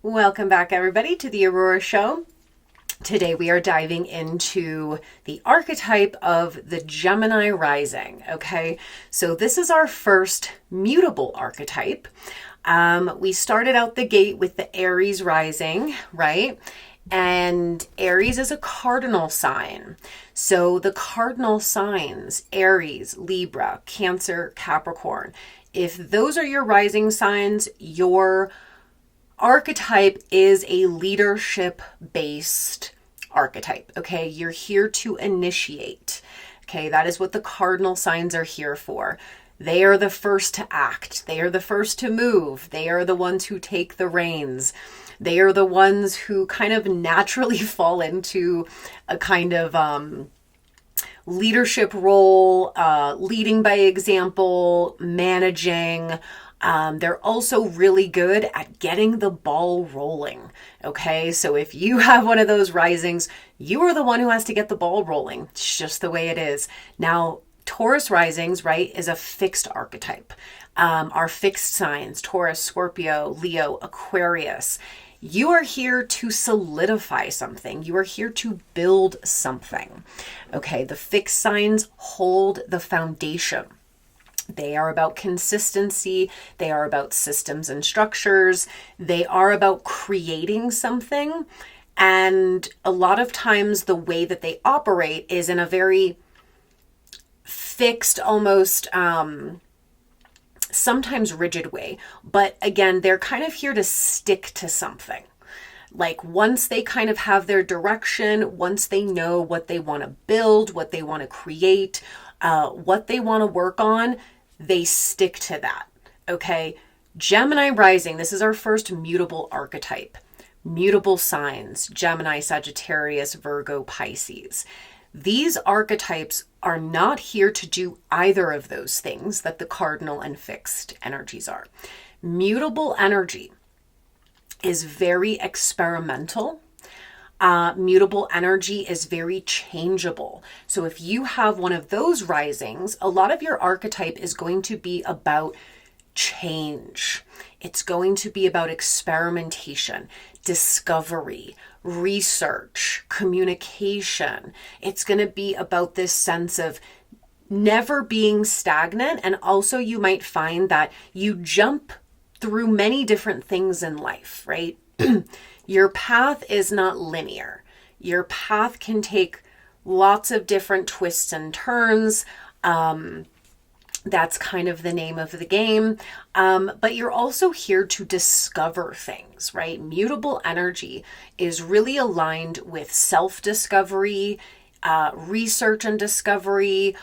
Welcome back, everybody, to the Aurora Show. Today we are diving into the archetype of the Gemini rising, okay? So this is our first mutable archetype. We started out the gate with the Aries rising, right? And Aries is a cardinal sign. So the cardinal signs, Aries, Libra, Cancer, Capricorn, if those are your rising signs, your archetype is a leadership-based archetype, okay? You're here to initiate, okay? That is what the cardinal signs are here for. They are the first to act. They are the first to move. They are the ones who take the reins. They are the ones who kind of naturally fall into a kind of leadership role, leading by example, managing. They're also really good at getting the ball rolling. Okay, so if you have one of those risings, you are the one who has to get the ball rolling. It's just the way it is. Now, Taurus risings, right, is a fixed archetype. Our fixed signs, Taurus, Scorpio, Leo, Aquarius. You are here to solidify something. You are here to build something. Okay, the fixed signs hold the foundation. They are about consistency. They are about systems and structures. They are about creating something. And a lot of times the way that they operate is in a very fixed, almost sometimes rigid way. But again, they're kind of here to stick to something. Like once they kind of have their direction, once they know what they want to build, what they want to create, what they want to work on, they stick to that, okay? Gemini rising, this is our first mutable archetype. Mutable signs, Gemini, Sagittarius, Virgo, Pisces. These archetypes are not here to do either of those things that the cardinal and fixed energies are. Mutable energy is very experimental. Mutable energy is very changeable. So if you have one of those risings, a lot of your archetype is going to be about change. It's going to be about experimentation, discovery, research, communication. It's going to be about this sense of never being stagnant. And also you might find that you jump through many different things in life, right? Your path is not linear. Your path can take lots of different twists and turns. That's kind of the name of the game. But you're also here to discover things, right? Mutable energy is really aligned with self-discovery, research and discovery,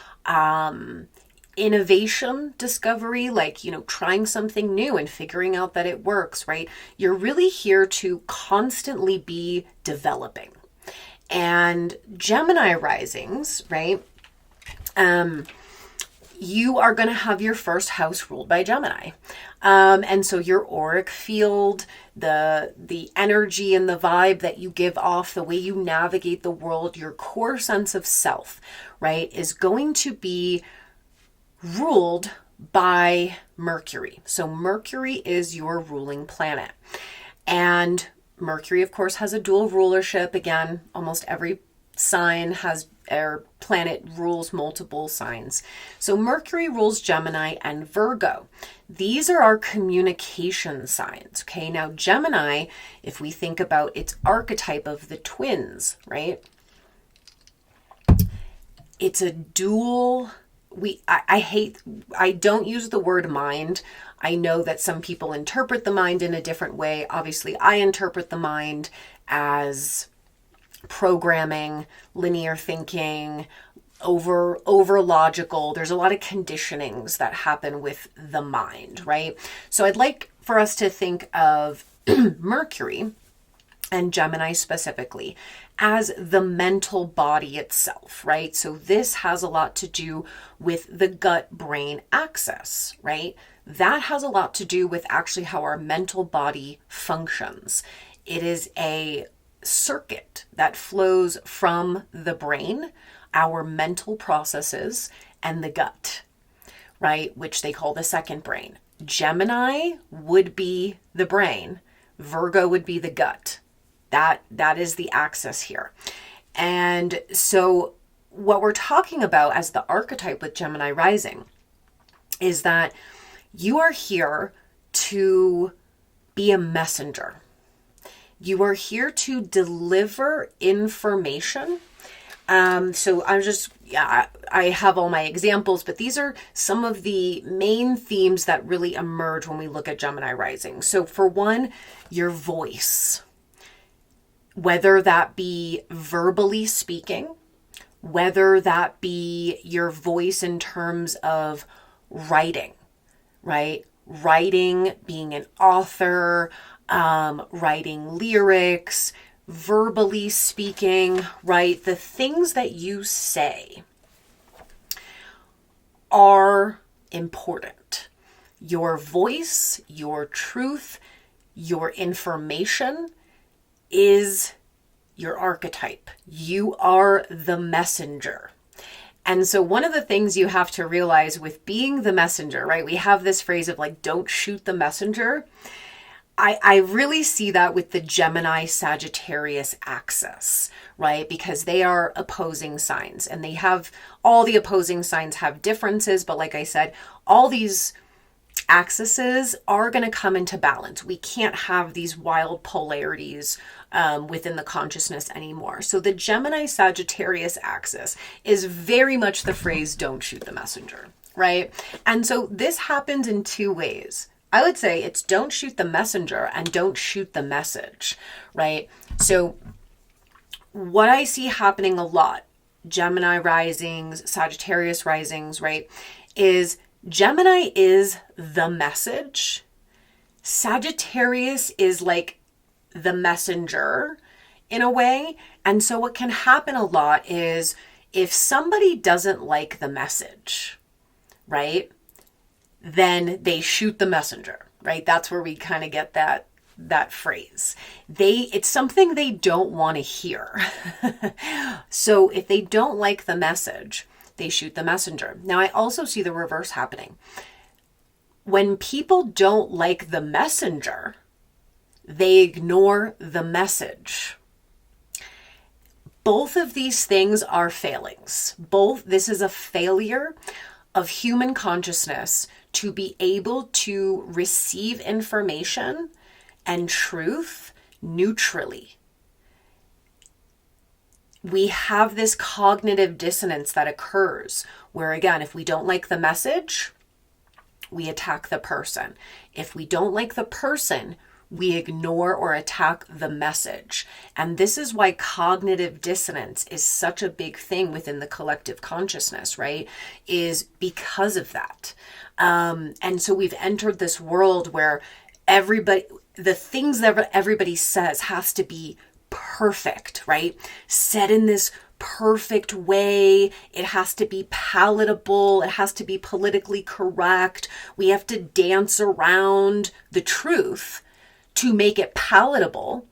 innovation discovery, like, trying something new and figuring out that it works, right? You're really here to constantly be developing. And Gemini risings, right? You are going to have your first house ruled by Gemini. And so your auric field, the energy and the vibe that you give off, the way you navigate the world, your core sense of self, right, is going to be ruled by Mercury. So Mercury is your ruling planet. And Mercury, of course, has a dual rulership. Again, almost every sign has, or planet rules multiple signs. So Mercury rules Gemini and Virgo. These are our communication signs. Okay, now Gemini, if we think about its archetype of the twins, right? It's a dual. I don't use the word mind. I know that some people interpret the mind in a different way. Obviously, I interpret the mind as programming, linear thinking, over logical. There's a lot of conditionings that happen with the mind, right? So I'd like for us to think of Mercury and Gemini specifically as the mental body itself, right? So this has a lot to do with the gut-brain axis, right? That has a lot to do with actually how our mental body functions. It is a circuit that flows from the brain, our mental processes, and the gut, right? Which they call the second brain. Gemini would be the brain. Virgo would be the gut. That is the axis here. And so what we're talking about as the archetype with Gemini rising is that you are here to be a messenger. You are here to deliver information. So I have all my examples, but these are some of the main themes that really emerge when we look at Gemini rising. So for one, your voice, whether that be verbally speaking, whether that be your voice in terms of writing, right? Writing, being an author, writing lyrics, verbally speaking, right? The things that you say are important. Your voice, your truth, your information is your archetype. You are the messenger. And so one of the things you have to realize with being the messenger, right? We have this phrase of like, don't shoot the messenger. I really see that with the Gemini Sagittarius axis, right? Because they are opposing signs, and they have, all the opposing signs have differences, but like I said, all these axes are going to come into balance. We can't have these wild polarities within the consciousness anymore. So the Gemini Sagittarius axis is very much the phrase, don't shoot the messenger, right? And so this happens in two ways. I would say it's don't shoot the messenger and don't shoot the message, right? So what I see happening a lot, Gemini risings, Sagittarius risings, right, is Gemini is the message. Sagittarius is like the messenger in a way. And so what can happen a lot is if somebody doesn't like the message, right, then they shoot the messenger, right? That's where we kind of get that phrase. It's something they don't want to hear. So if they don't like the message, they shoot the messenger. Now, I also see the reverse happening. When people don't like the messenger, they ignore the message. Both of these things are failings. This is a failure of human consciousness to be able to receive information and truth neutrally. We have this cognitive dissonance that occurs where, again, if we don't like the message, we attack the person. If we don't like the person, we ignore or attack the message. And this is why cognitive dissonance is such a big thing within the collective consciousness, right? Is because of that. And so we've entered this world where the things that everybody says has to be perfect, right? Said in this perfect way. It has to be palatable. It has to be politically correct. We have to dance around the truth to make it palatable.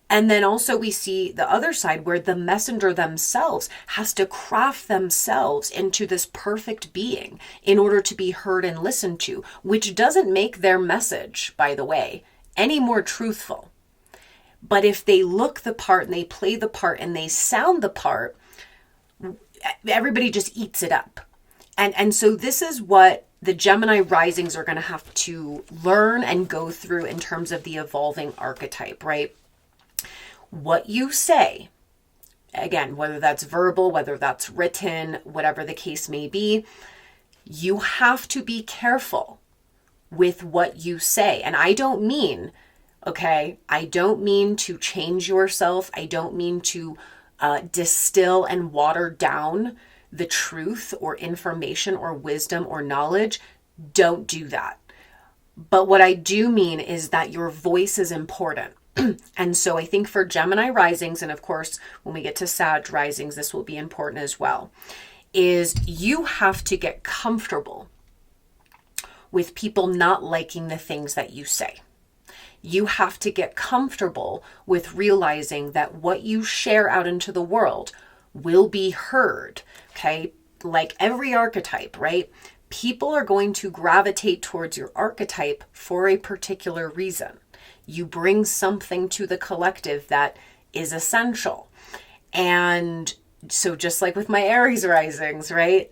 And then also we see the other side where the messenger themselves has to craft themselves into this perfect being in order to be heard and listened to, which doesn't make their message, by the way, any more truthful. But if they look the part and they play the part and they sound the part, everybody just eats it up. And so this is what the Gemini risings are going to have to learn and go through in terms of the evolving archetype, right? What you say, again, whether that's verbal, whether that's written, whatever the case may be, you have to be careful with what you say. And I don't mean, I don't mean to change yourself. I don't mean to distill and water down the truth or information or wisdom or knowledge. Don't do that. But what I do mean is that your voice is important. And so I think for Gemini risings, and of course, when we get to Sag risings, this will be important as well, is you have to get comfortable with people not liking the things that you say. You have to get comfortable with realizing that what you share out into the world will be heard, okay? Like every archetype, right? People are going to gravitate towards your archetype for a particular reason. You bring something to the collective that is essential. And so just like with my Aries risings, right?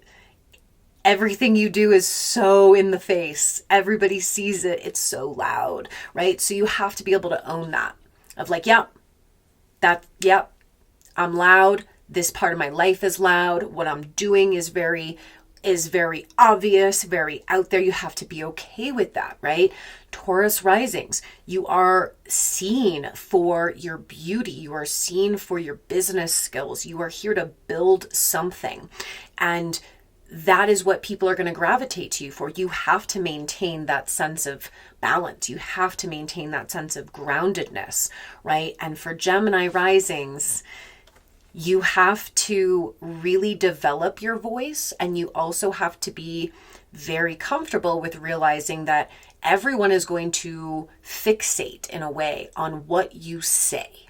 Everything you do is so in the face. Everybody sees it. It's so loud, right? So you have to be able to own that of like, yep, I'm loud. This part of my life is loud. What I'm doing is very obvious, very out there. You have to be okay with that, right? Taurus risings, you are seen for your beauty. You are seen for your business skills. You are here to build something. And that is what people are going to gravitate to you for. You have to maintain that sense of balance. You have to maintain that sense of groundedness, right? And for Gemini risings, you have to really develop your voice, and you also have to be very comfortable with realizing that everyone is going to fixate in a way on what you say,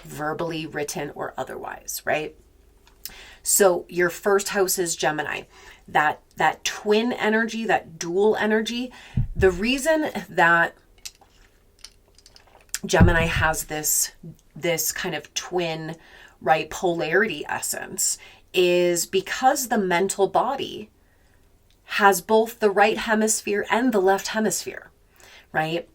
verbally, written, or otherwise, right? So your first house is Gemini, that twin energy, that dual energy. The reason that Gemini has this kind of twin, right, polarity essence is because the mental body has both the right hemisphere and the left hemisphere, right?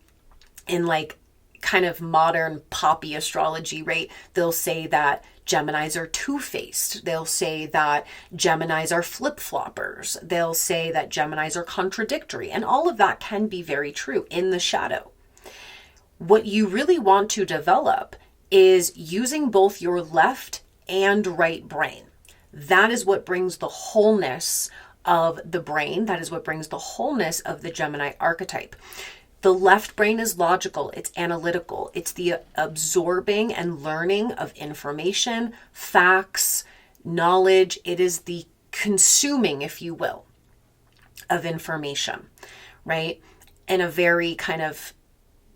In like kind of modern poppy astrology, right? They'll say that Geminis are two-faced. They'll say that Geminis are flip-floppers. They'll say that Geminis are contradictory. And all of that can be very true in the shadow. What you really want to develop is using both your left and right brain. That is what brings the wholeness of the brain. That is what brings the wholeness of the Gemini archetype. The left brain is logical, it's analytical, it's the absorbing and learning of information, facts, knowledge. It is the consuming, if you will, of information, right? In a very kind of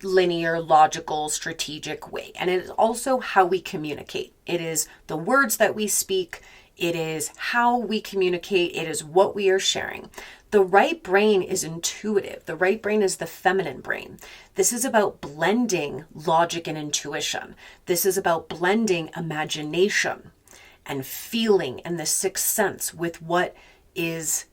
linear, logical, strategic way. And it is also how we communicate. It is the words that we speak. It is how we communicate. It is what we are sharing. The right brain is intuitive. The right brain is the feminine brain. This is about blending logic and intuition. This is about blending imagination and feeling and the sixth sense with what is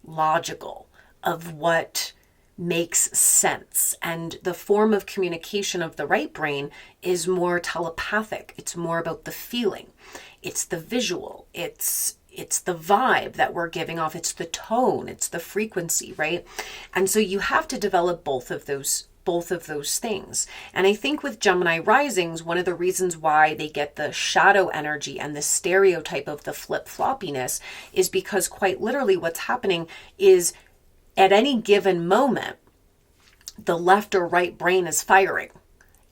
logical, of what makes sense. And the form of communication of the right brain is more telepathic. It's more about the feeling. It's the visual. It's the vibe that we're giving off. It's the tone. It's the frequency, right? And so you have to develop both of those things. And I think with Gemini risings, one of the reasons why they get the shadow energy and the stereotype of the flip-floppiness is because quite literally what's happening is at any given moment, the left or right brain is firing.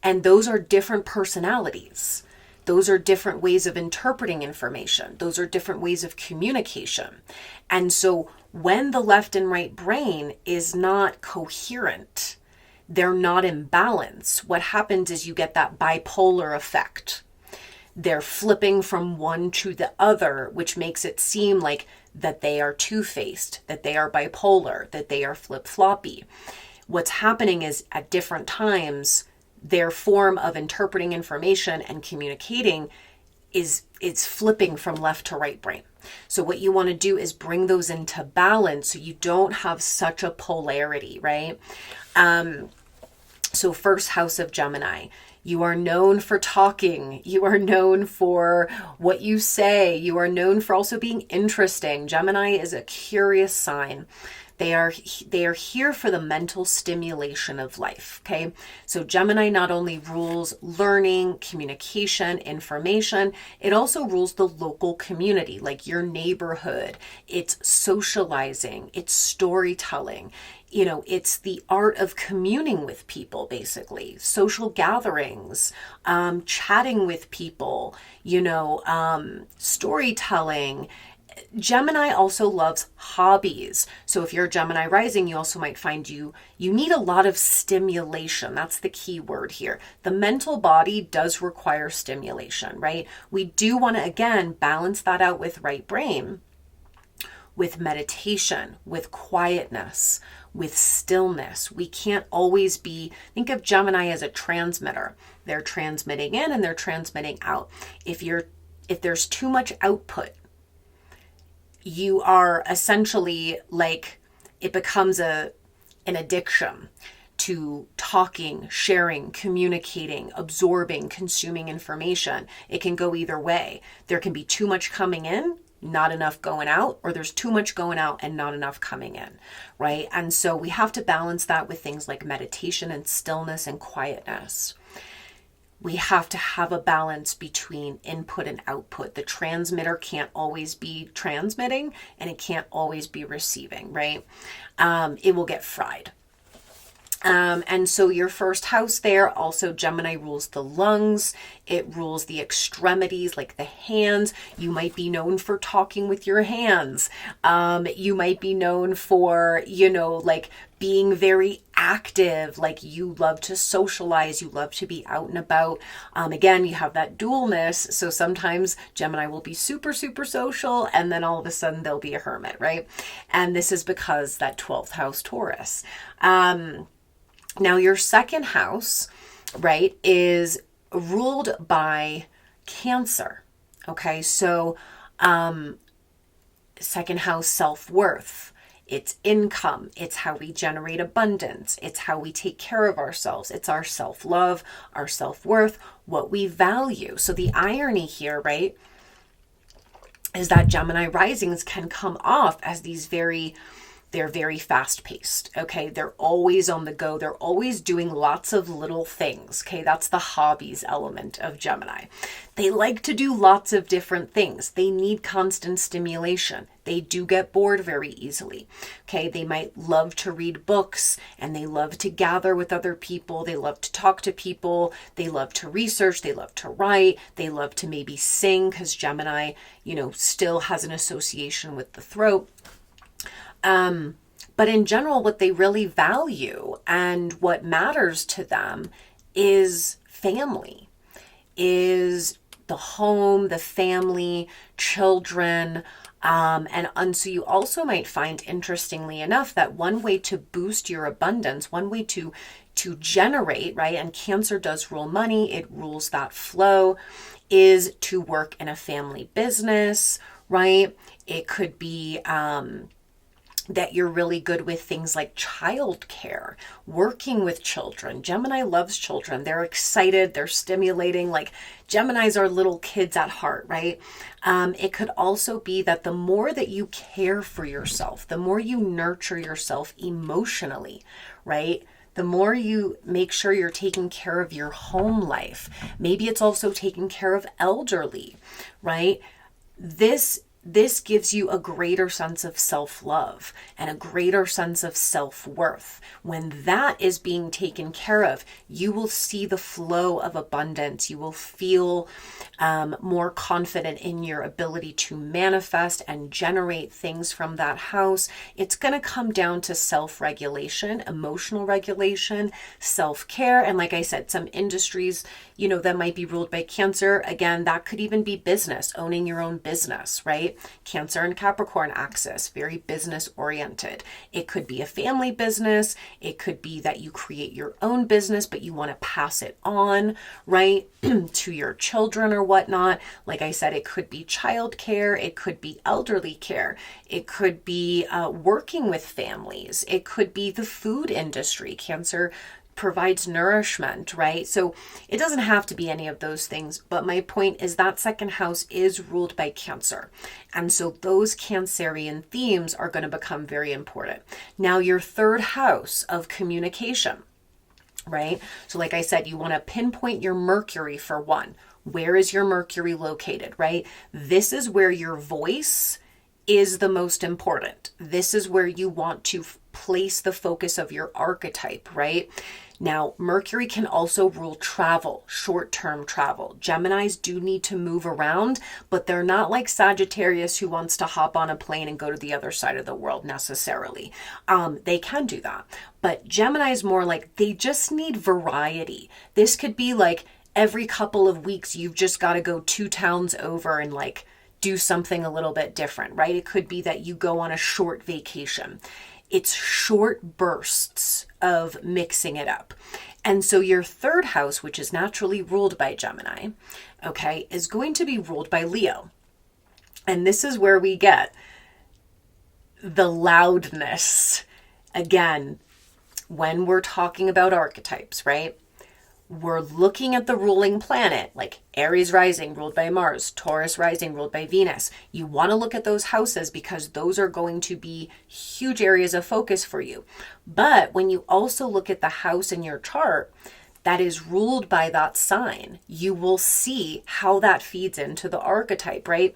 And those are different personalities. Those are different ways of interpreting information. Those are different ways of communication. And so when the left and right brain is not coherent, they're not in balance, what happens is you get that bipolar effect. They're flipping from one to the other, which makes it seem like that they are two-faced, that they are bipolar, that they are flip-floppy. What's happening is at different times, their form of interpreting information and communicating is flipping from left to right brain. So what you want to do is bring those into balance so you don't have such a polarity, right? So first house of Gemini, you are known for talking. You are known for what you say. You are known for also being interesting. Gemini is a curious sign. They are here for the mental stimulation of life, okay? So Gemini not only rules learning, communication, information, it also rules the local community, like your neighborhood. It's socializing, it's storytelling. You know, it's the art of communing with people, basically, social gatherings, chatting with people, storytelling. Gemini also loves hobbies. So if you're a Gemini rising, you also might find you need a lot of stimulation. That's the key word here. The mental body does require stimulation, right? We do want to, again, balance that out with right brain, with meditation, with quietness, with stillness. We can't always think of Gemini as a transmitter. They're transmitting in and they're transmitting out. If there's too much output, you are essentially like, it becomes an addiction to talking, sharing, communicating, absorbing, consuming information. It can go either way. There can be too much coming in, not enough going out, or there's too much going out and not enough coming in, right? And so we have to balance that with things like meditation and stillness and quietness. We have to have a balance between input and output. The transmitter can't always be transmitting and it can't always be receiving, right? It will get fried. And so your first house there, also Gemini rules the lungs. It rules the extremities, like the hands. You might be known for talking with your hands. You might be known for, like being very active, like you love to socialize, you love to be out and about. Again, you have that dualness. So sometimes Gemini will be super, super social, and then all of a sudden they'll be a hermit, right? And this is because that 12th house Taurus. Now, your second house, right, is ruled by Cancer. Okay, so second house, self-worth. It's income. It's how we generate abundance. It's how we take care of ourselves. It's our self-love, our self-worth, what we value. So the irony here, right, is that Gemini risings can come off as they're very fast paced. Okay. They're always on the go. They're always doing lots of little things. Okay. That's the hobbies element of Gemini. They like to do lots of different things. They need constant stimulation. They do get bored very easily. Okay. They might love to read books and they love to gather with other people. They love to talk to people. They love to research. They love to write. They love to maybe sing because Gemini, still has an association with the throat. But in general, what they really value and what matters to them is family, is the home, the family, children. And so you also might find, interestingly enough, that one way to boost your abundance, one way to generate, right? And Cancer does rule money. It rules that flow, is to work in a family business, right? It could be, that you're really good with things like childcare, working with children. Gemini loves children. They're excited. They're stimulating. Like Geminis are little kids at heart, right? It could also be that the more that you care for yourself, the more you nurture yourself emotionally, right? The more you make sure you're taking care of your home life. Maybe it's also taking care of elderly, right? This gives you a greater sense of self-love and a greater sense of self-worth. When that is being taken care of, you will see the flow of abundance. You will feel more confident in your ability to manifest and generate things from that house. It's going to come down to self-regulation, emotional regulation, self-care. And like I said, some industries, that might be ruled by Cancer. Again, that could even be business, owning your own business, right? Cancer and Capricorn axis, very business oriented. It could be a family business. It could be that you create your own business, but you want to pass it on, right, to your children or whatnot. Like I said, it could be childcare. It could be elderly care. It could be working with families. It could be the food industry. Cancer provides nourishment, right? So it doesn't have to be any of those things, but my point is that second house is ruled by Cancer. And so those Cancerian themes are going to become very important. Now, your third house of communication, right? So like I said, you want to pinpoint your Mercury for one. Where is your Mercury located, right? This is where your voice is the most important. This is where you want to place the focus of your archetype, right? Now, Mercury can also rule travel, short-term travel. Geminis do need to move around, but they're not like Sagittarius who wants to hop on a plane and go to the other side of the world necessarily. They can do that. But Gemini is more like they just need variety. This could be like every couple of weeks, you've just got to go 2 towns over and like do something a little bit different, right? It could be that you go on a short vacation. It's short bursts of mixing it up. And so your third house, which is naturally ruled by Gemini, okay, is going to be ruled by Leo. And this is where we get the loudness. Again, when we're talking about archetypes, right? We're looking at the ruling planet, like Aries rising ruled by Mars, Taurus rising ruled by Venus. You want to look at those houses because those are going to be huge areas of focus for you. But when you also look at the house in your chart that is ruled by that sign, you will see how that feeds into the archetype, right?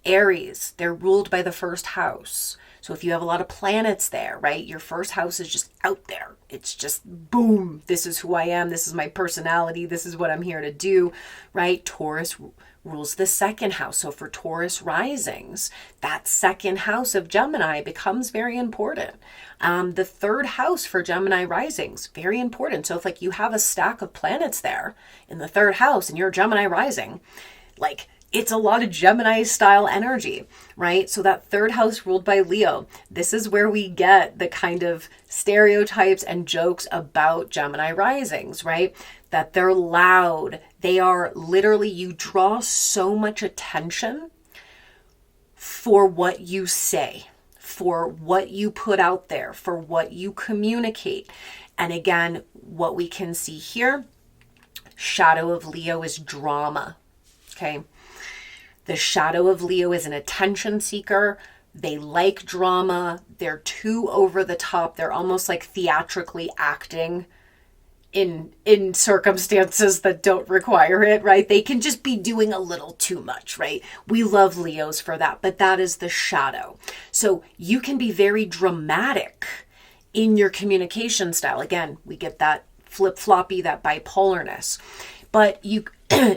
Aries, they're ruled by the first house. So if you have a lot of planets there, right, your first house is just out there. It's just boom, this is who I am. This is my personality. This is what I'm here to do, right? Taurus rules the second house. So for Taurus risings, that second house of Gemini becomes very important. The third house for Gemini risings, very important. So if like you have a stack of planets there in the third house and you're Gemini rising, like it's a lot of Gemini style energy, right? So that third house ruled by Leo, this is where we get the kind of stereotypes and jokes about Gemini risings, right? That they're loud. They are literally, you draw so much attention for what you say, for what you put out there, for what you communicate. And again, what we can see here, shadow of Leo is drama, okay? The shadow of Leo is an attention seeker. They like drama. They're too over the top. They're almost like theatrically acting in circumstances that don't require it, right? They can just be doing a little too much, right? We love Leos for that, but that is the shadow. So you can be very dramatic in your communication style. Again, we get that flip-floppy, that bipolarness. But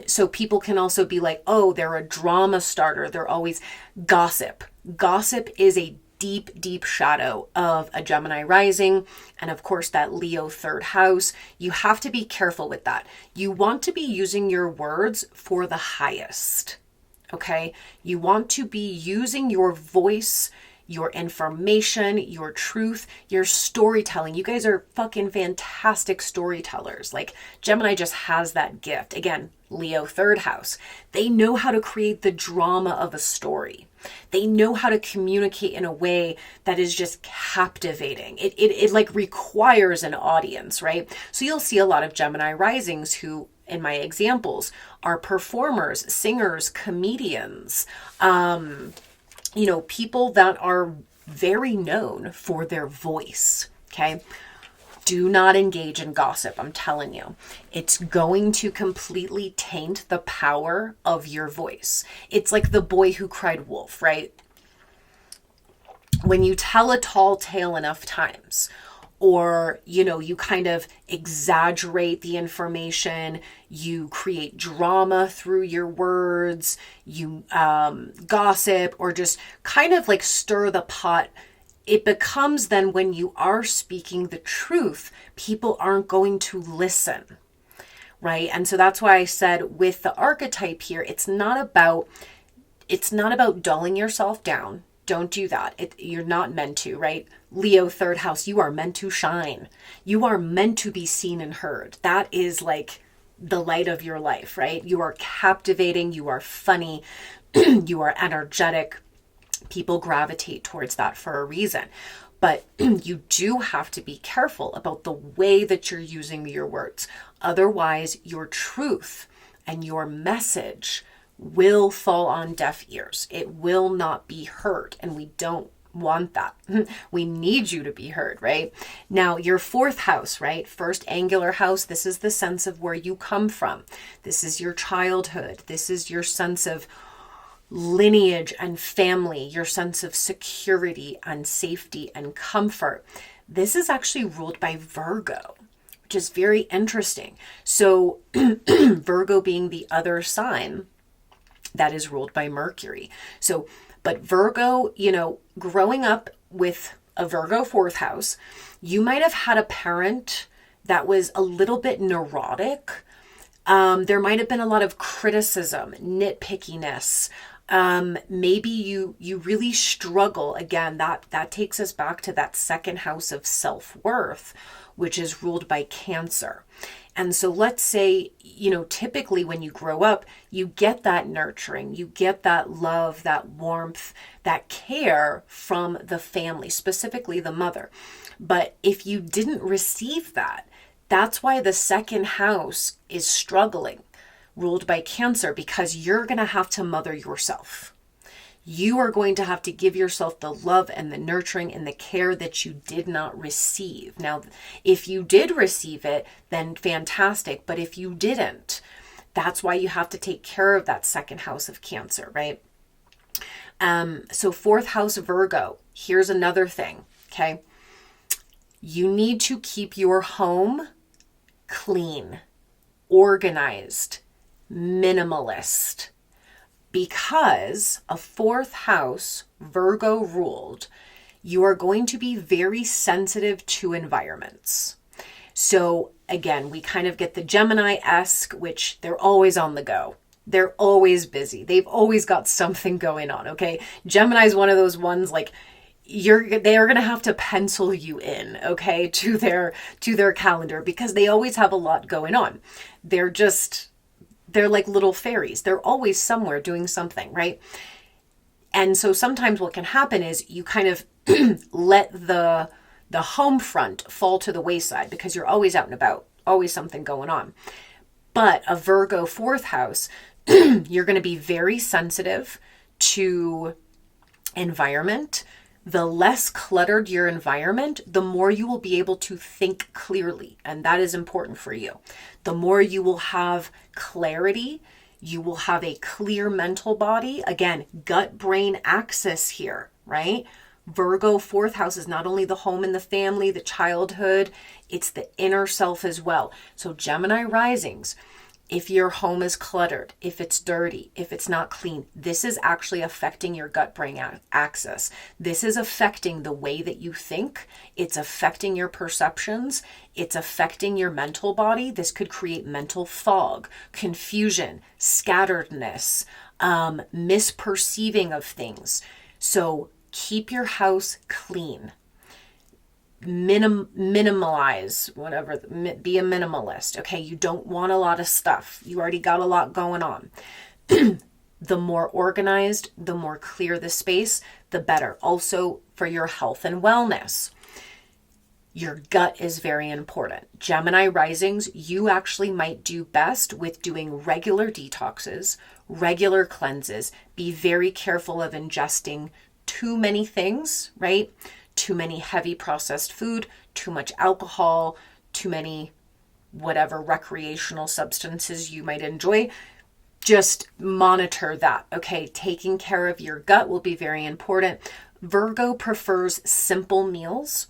so people can also be like, oh, they're a drama starter. They're always gossip. Gossip is a deep, deep shadow of a Gemini rising. And of course, that Leo third house. You have to be careful with that. You want to be using your words for the highest. Okay? You want to be using your voice, your information, your truth, your storytelling. You guys are fucking fantastic storytellers. Like Gemini just has that gift. Again, Leo third house. They know how to create the drama of a story. They know how to communicate in a way that is just captivating. It like requires an audience, right? So you'll see a lot of Gemini risings who, in my examples, are performers, singers, comedians, people that are very known for their voice, okay? Do not engage in gossip, I'm telling you. It's going to completely taint the power of your voice. It's like the boy who cried wolf, right? When you tell a tall tale enough times, or, you kind of exaggerate the information, you create drama through your words, you gossip, or just kind of like stir the pot, it becomes then when you are speaking the truth, people aren't going to listen, right? And so that's why I said with the archetype here, it's not about dulling yourself down. Don't do that. You're not meant to, right? Leo third house, you are meant to shine. You are meant to be seen and heard. That is like the light of your life, right? You are captivating. You are funny. You are energetic. People gravitate towards that for a reason. But you do have to be careful about the way that you're using your words. Otherwise, your truth and your message will fall on deaf ears. It will not be heard, and we don't want that. We need you to be heard, right? Now, your fourth house, right? First angular house, this is the sense of where you come from. This is your childhood. This is your sense of lineage and family, your sense of security and safety and comfort. This is actually ruled by Virgo, which is very interesting. So Virgo being the other sign that is ruled by Mercury. So, but Virgo, growing up with a Virgo fourth house, you might have had a parent that was a little bit neurotic. There might have been a lot of criticism, nitpickiness, Maybe you really struggle. Again, that takes us back to that second house of self-worth, which is ruled by Cancer. And so let's say, typically when you grow up, you get that nurturing, you get that love, that warmth, that care from the family, specifically the mother. But if you didn't receive that, that's why the second house is struggling, ruled by Cancer, because you're going to have to mother yourself. You are going to have to give yourself the love and the nurturing and the care that you did not receive. Now, if you did receive it, then fantastic. But if you didn't, that's why you have to take care of that second house of Cancer, right? So fourth house Virgo, here's another thing, okay? You need to keep your home clean, organized, minimalist, because a fourth house, Virgo ruled, you are going to be very sensitive to environments. So again, we kind of get the Gemini-esque, which they're always on the go. They're always busy. They've always got something going on, okay? Gemini is one of those ones like they are going to have to pencil you in, okay, to their calendar, because they always have a lot going on. They're like little fairies. They're always somewhere doing something, right? And so sometimes what can happen is you kind of let the home front fall to the wayside because you're always out and about, always something going on. But a Virgo fourth house, you're going to be very sensitive to environment. The less cluttered your environment, the more you will be able to think clearly. And that is important for you. The more you will have clarity, you will have a clear mental body. Again, gut-brain axis here, right? Virgo fourth house is not only the home and the family, the childhood, it's the inner self as well. So Gemini risings, if your home is cluttered, if it's dirty, if it's not clean, this is actually affecting your gut-brain axis. This is affecting the way that you think. It's affecting your perceptions. It's affecting your mental body. This could create mental fog, confusion, scatteredness, misperceiving of things. So keep your house clean. Minimalize, whatever, be a minimalist. Okay, you don't want a lot of stuff. You already got a lot going on. The more organized, the more clear the space, the better. Also for your health and wellness. Your gut is very important. Gemini risings, you actually might do best with doing regular detoxes, regular cleanses. Be very careful of ingesting too many things, right? Too many heavy processed food, too much alcohol, too many whatever recreational substances you might enjoy. Just monitor that, okay? Taking care of your gut will be very important. Virgo prefers simple meals.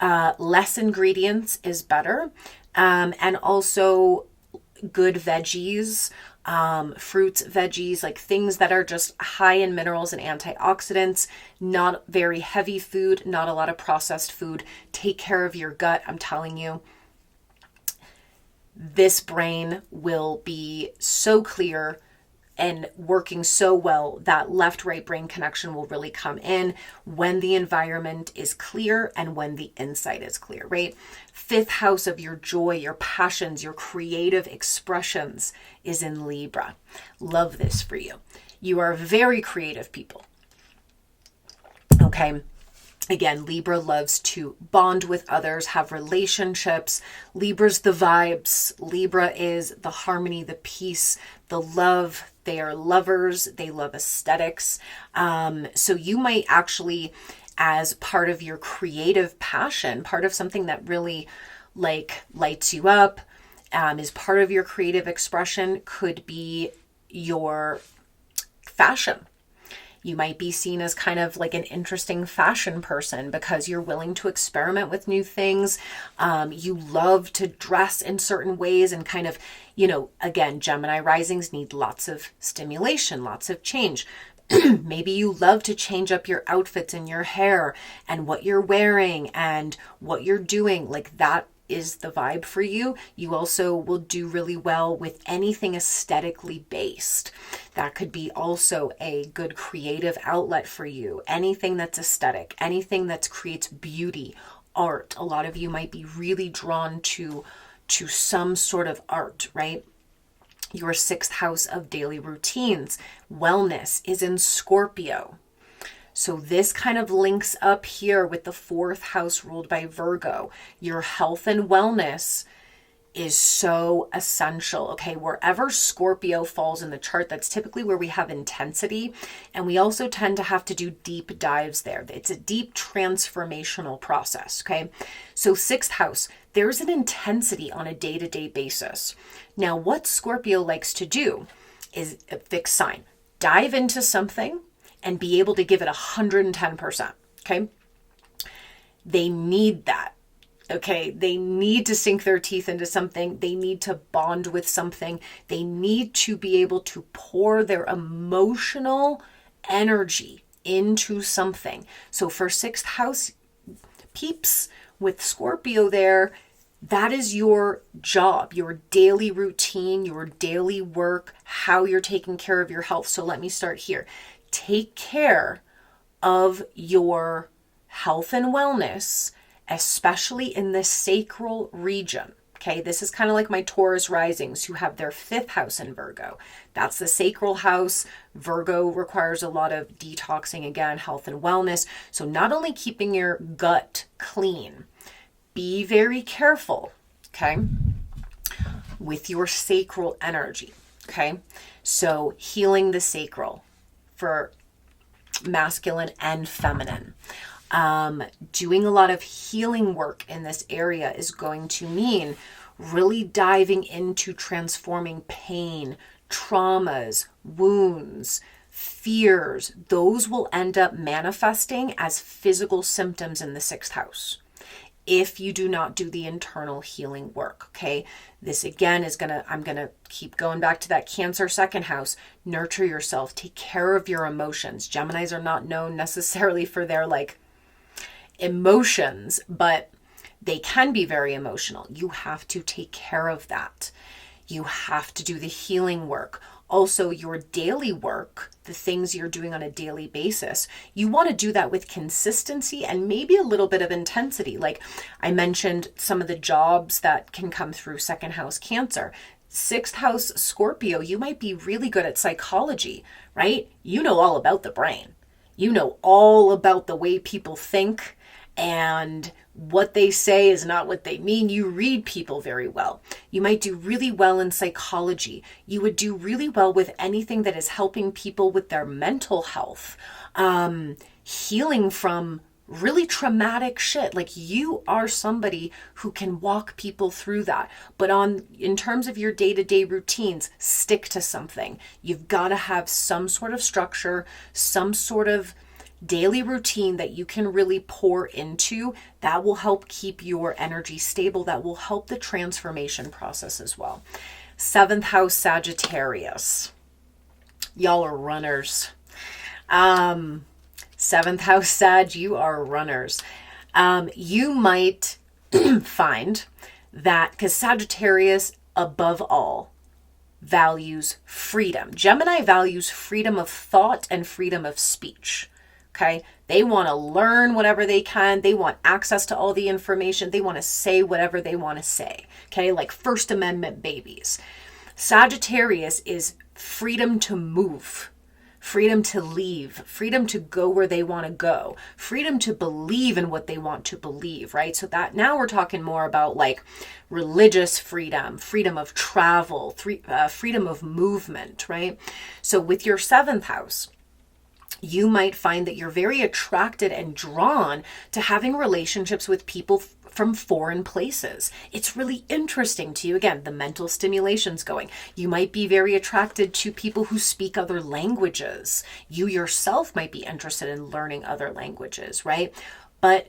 Less ingredients is better. And also good veggies, fruits, veggies, like things that are just high in minerals and antioxidants, not very heavy food, not a lot of processed food. Take care of your gut. I'm telling you, this brain will be so clear and working so well that left-right brain connection will really come in when the environment is clear and when the inside is clear, right? Fifth house of your joy, your passions, your creative expressions is in Libra. Love this for you. You are very creative people. Okay. Again, Libra loves to bond with others, have relationships. Libra's the vibes. Libra is the harmony, the peace, the love. They are lovers. They love aesthetics. So you might actually, as part of your creative passion, part of something that really lights you up, is part of your creative expression, could be your fashion. You might be seen as kind of like an interesting fashion person because you're willing to experiment with new things. You love to dress in certain ways and kind of, again, Gemini risings need lots of stimulation, lots of change. Maybe you love to change up your outfits and your hair and what you're wearing and what you're doing. Like that is the vibe for you. You also will do really well with anything aesthetically based. That could be also a good creative outlet for you. Anything that's aesthetic, anything that creates beauty, art. A lot of you might be really drawn to some sort of art, right? Your 6th house of daily routines, wellness, is in Scorpio. So this kind of links up here with the 4th house ruled by Virgo. Your health and wellness is so essential. Okay, wherever Scorpio falls in the chart, that's typically where we have intensity. And we also tend to have to do deep dives there. It's a deep transformational process. Okay, so 6th house, there's an intensity on a day-to-day basis. Now, what Scorpio likes to do is a fixed sign. Dive into something and be able to give it 110%. Okay, they need that. Okay, they need to sink their teeth into something. They need to bond with something. They need to be able to pour their emotional energy into something. So for 6th house peeps with Scorpio there, that is your job, your daily routine, your daily work, how you're taking care of your health. So let me start here. Take care of your health and wellness, especially in the sacral region. Okay, this is kind of like my Taurus risings who have their 5th house in Virgo. That's the sacral house. Virgo requires a lot of detoxing, again, health and wellness. So not only keeping your gut clean, be very careful, okay, with your sacral energy, okay? So healing the sacral for masculine and feminine. Doing a lot of healing work in this area is going to mean really diving into transforming pain, traumas, wounds, fears. Those will end up manifesting as physical symptoms in the 6th house if you do not do the internal healing work. Okay, this again is I'm gonna keep going back to that Cancer 2nd house. Nurture yourself, take care of your emotions. Geminis are not known necessarily for their emotions, but they can be very emotional. You have to take care of that. You have to do the healing work. Also, your daily work, the things you're doing on a daily basis, you want to do that with consistency and maybe a little bit of intensity. Like I mentioned, some of the jobs that can come through 2nd house Cancer. 6th house Scorpio, you might be really good at psychology, right? You know all about the brain. You know all about the way people think, and what they say is not what they mean. You read people very well. You might do really well in psychology. You would do really well with anything that is helping people with their mental health, healing from really traumatic shit. Like you are somebody who can walk people through that. But in terms of your day-to-day routines, stick to something. You've got to have some sort of structure, some sort of daily routine that you can really pour into. That will help keep your energy stable. That will help the transformation process as well. 7th house Sagittarius. Y'all are runners. 7th house Sag, you are runners. You might find that, because Sagittarius above all values freedom. Gemini values freedom of thought and freedom of speech. Okay, they want to learn whatever they can. They want access to all the information. They want to say whatever they want to say. Okay, like First Amendment babies. Sagittarius is freedom to move, freedom to leave, freedom to go where they want to go, freedom to believe in what they want to believe, right? So that now we're talking more about like religious freedom, freedom of travel, freedom of movement, right? So with your 7th house, you might find that you're very attracted and drawn to having relationships with people from foreign places. It's really interesting to you. Again, the mental stimulation's going. You might be very attracted to people who speak other languages. You yourself might be interested in learning other languages, right? But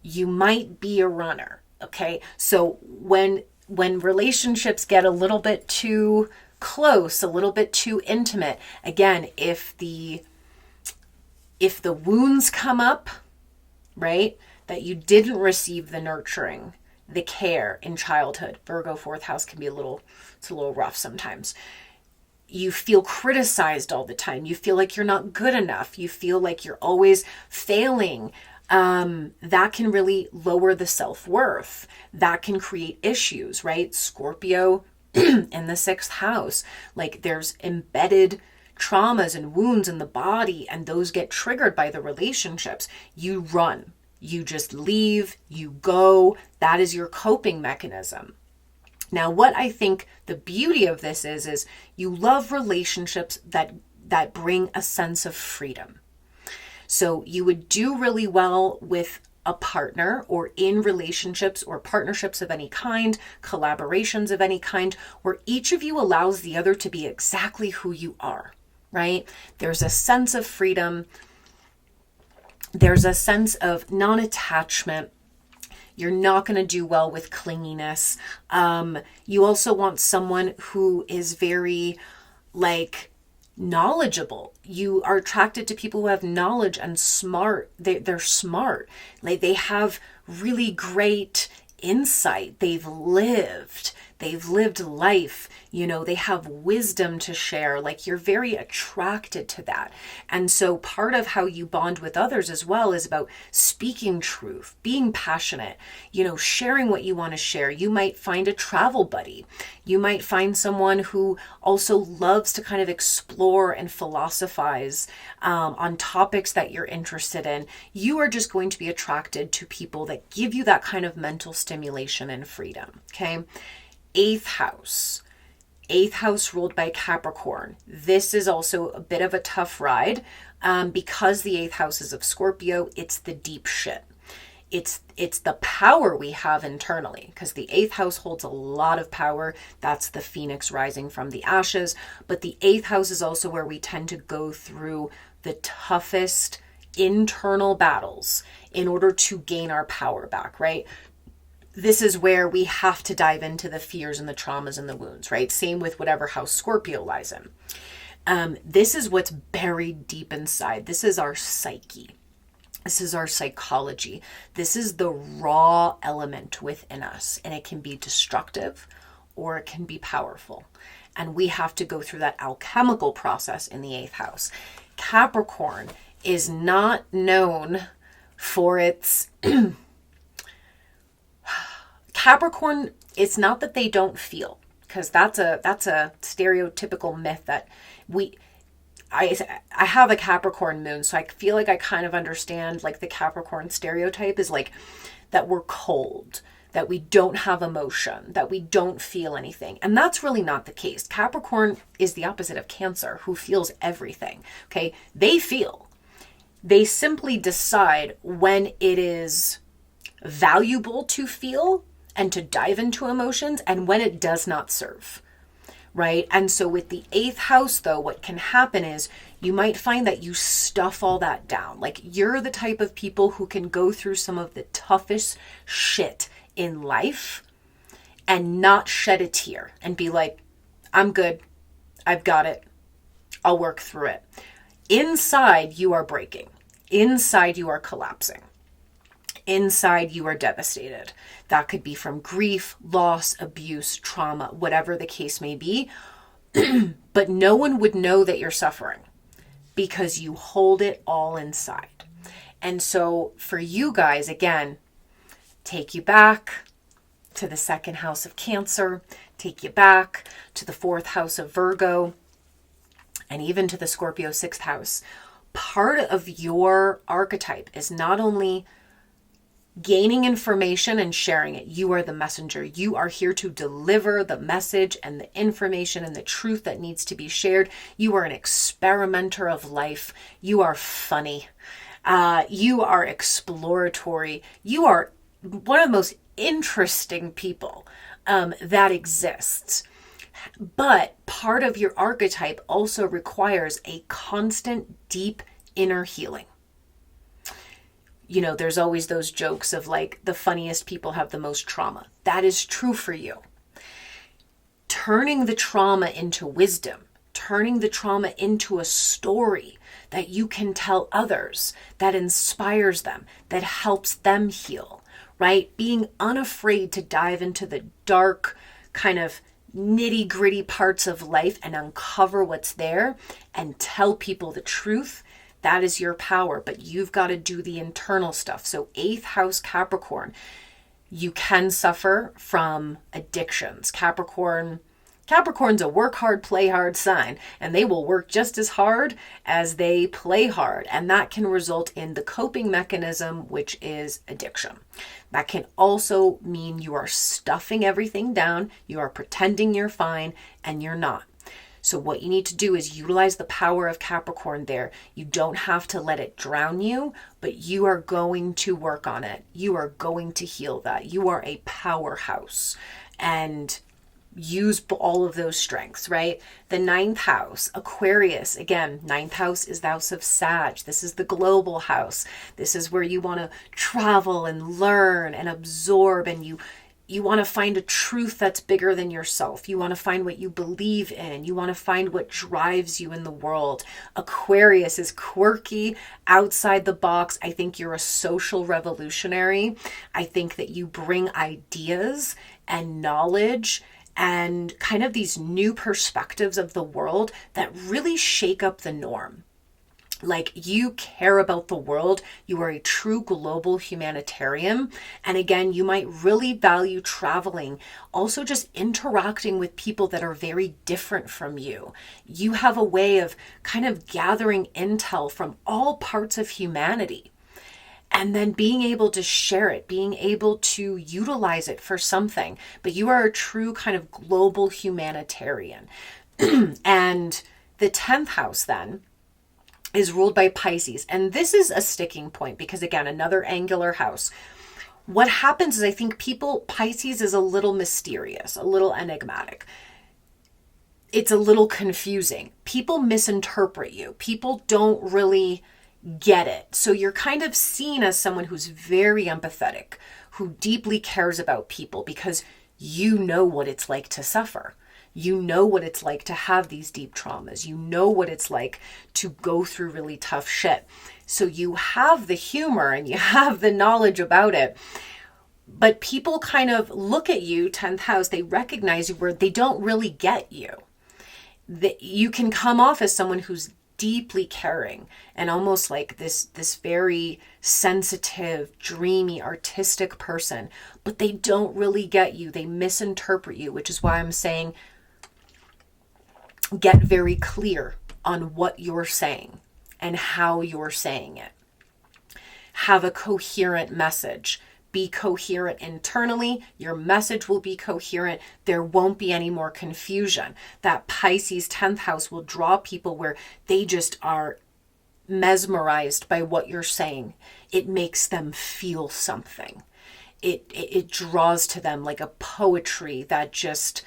you might be a runner, okay? So when relationships get a little bit too close, a little bit too intimate, again, if the wounds come up, right, that you didn't receive the nurturing, the care in childhood. Virgo 4th house can be it's a little rough sometimes. You feel criticized all the time. You feel like you're not good enough. You feel like you're always failing. That can really lower the self-worth. That can create issues, right? Scorpio in the 6th house, like there's embedded traumas and wounds in the body, and those get triggered by the relationships. You run, you just leave, you go. That is your coping mechanism. Now, what I think the beauty of this is you love relationships that bring a sense of freedom. So you would do really well with a partner or in relationships or partnerships of any kind, collaborations of any kind, where each of you allows the other to be exactly who you are, right? There's a sense of freedom. There's a sense of non-attachment. You're not going to do well with clinginess. You also want someone who is very knowledgeable. You are attracted to people who have knowledge and smart. They're smart. They have really great insight. They've lived life. They have wisdom to share. You're very attracted to that. And so part of how you bond with others as well is about speaking truth, being passionate, sharing what you want to share. You might find a travel buddy. You might find someone who also loves to kind of explore and philosophize on topics that you're interested in. You are just going to be attracted to people that give you that kind of mental stimulation and freedom. Okay. 8th house. 8th house ruled by Capricorn. This is also a bit of a tough ride because the 8th house is of Scorpio. It's the deep shit. It's the power we have internally, because the 8th house holds a lot of power. That's the phoenix rising from the ashes. But the 8th house is also where we tend to go through the toughest internal battles in order to gain our power back, right? This is where we have to dive into the fears and the traumas and the wounds, right? Same with whatever house Scorpio lies in. This is what's buried deep inside. This is our psyche. This is our psychology. This is the raw element within us, and it can be destructive or it can be powerful. And we have to go through that alchemical process in the 8th house. Capricorn is not known for its... Capricorn, it's not that they don't feel, because that's a stereotypical myth that I have a Capricorn moon, so I feel like I kind of understand the Capricorn stereotype is that we're cold, that we don't have emotion, that we don't feel anything. And that's really not the case. Capricorn is the opposite of Cancer, who feels everything. Okay. They feel. They simply decide when it is valuable to feel and to dive into emotions, and when it does not serve, right? And so with the 8th house, though, what can happen is you might find that you stuff all that down. You're the type of people who can go through some of the toughest shit in life and not shed a tear and be like, I'm good. I've got it. I'll work through it. Inside, you are breaking. Inside, you are collapsing. Inside, you are devastated. That could be from grief, loss, abuse, trauma, whatever the case may be. But no one would know that you're suffering because you hold it all inside. And so for you guys, again, take you back to the 2nd house of Cancer, take you back to the 4th house of Virgo, and even to the Scorpio 6th house. Part of your archetype is not only gaining information and sharing it. You are the messenger. You are here to deliver the message and the information and the truth that needs to be shared. You are an experimenter of life. You are funny. You are exploratory. You are one of the most interesting people that exists. But part of your archetype also requires a constant, deep inner healing. There's always those jokes of the funniest people have the most trauma. That is true for you. Turning the trauma into wisdom, turning the trauma into a story that you can tell others, that inspires them, that helps them heal, right? Being unafraid to dive into the dark, kind of nitty gritty parts of life and uncover what's there and tell people the truth. That is your power, but you've got to do the internal stuff. So 8th house Capricorn, you can suffer from addictions. Capricorn's a work hard, play hard sign, and they will work just as hard as they play hard. And that can result in the coping mechanism, which is addiction. That can also mean you are stuffing everything down, you are pretending you're fine, and you're not. So what you need to do is utilize the power of Capricorn there. You don't have to let it drown you, but you are going to work on it. You are going to heal that. You are a powerhouse. And use all of those strengths, right? The 9th house, Aquarius. Again, 9th house is the house of Sag. This is the global house. This is where you want to travel and learn and absorb, and you want to find a truth that's bigger than yourself. You want to find what you believe in. You want to find what drives you in the world. Aquarius is quirky, outside the box. I think you're a social revolutionary. I think that you bring ideas and knowledge and kind of these new perspectives of the world that really shake up the norm. Like, you care about the world. You are a true global humanitarian. And again, you might really value traveling, also just interacting with people that are very different from you. You have a way of kind of gathering intel from all parts of humanity, and then being able to share it, being able to utilize it for something. But you are a true kind of global humanitarian. And the 10th house then is ruled by Pisces. And this is a sticking point because, again, another angular house. What happens is, I think Pisces is a little mysterious, a little enigmatic. It's a little confusing. People misinterpret you. People don't really get it. So you're kind of seen as someone who's very empathetic, who deeply cares about people because you know what it's like to suffer. You know what it's like to have these deep traumas. You know what it's like to go through really tough shit. So you have the humor and you have the knowledge about it. But people kind of look at you, 10th house, they recognize you where they don't really get you. That you can come off as someone who's deeply caring and almost like this very sensitive, dreamy, artistic person, but they don't really get you. They misinterpret you, which is why I'm saying get very clear on what you're saying and how you're saying it. Have a coherent message. Be coherent internally. Your message will be coherent. There won't be any more confusion. That Pisces 10th house will draw people where they just are mesmerized by what you're saying. It makes them feel something. It draws to them like a poetry that just